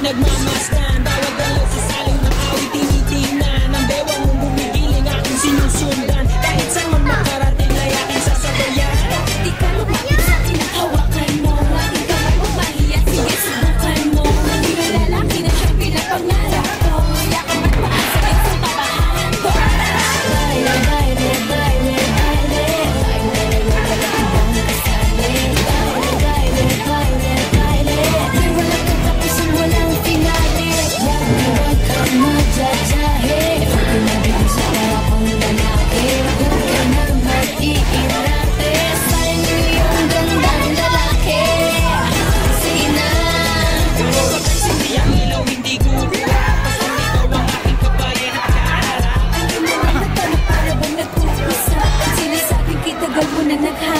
Nagmamasdan, bawat galaw sa saling ng awit tinitingnan. Ang bewang mong bumigiling aking sinusundan. Kahit saan man makarating ay aking sasabayan. Di ka lumapit sa akin at hawakan mo. Aking kamay mo mahiya, sige subukan mo. Hindi na lalaki na siyang pinapangarap ko. Yakap at maasagay sa tabahan ko. Baile, baile, baile, baile. Baile, walang ibang kasali. Baile, baile, baile, baile. Ay walang katapusan, walang finale. Huwag kang magjajahe. Huwag ka na din sa akong lalaki. Huwag ka na mag-iirate. Sayang yung gandang lalaki. Sige na. Pero kapag hindi ang ilaw, hindi gugulat. Basta ikaw ang aking kabayan at kaharap. Ano naman na para bang nag-umpisa? Sinasabing kita gal mo na nagha.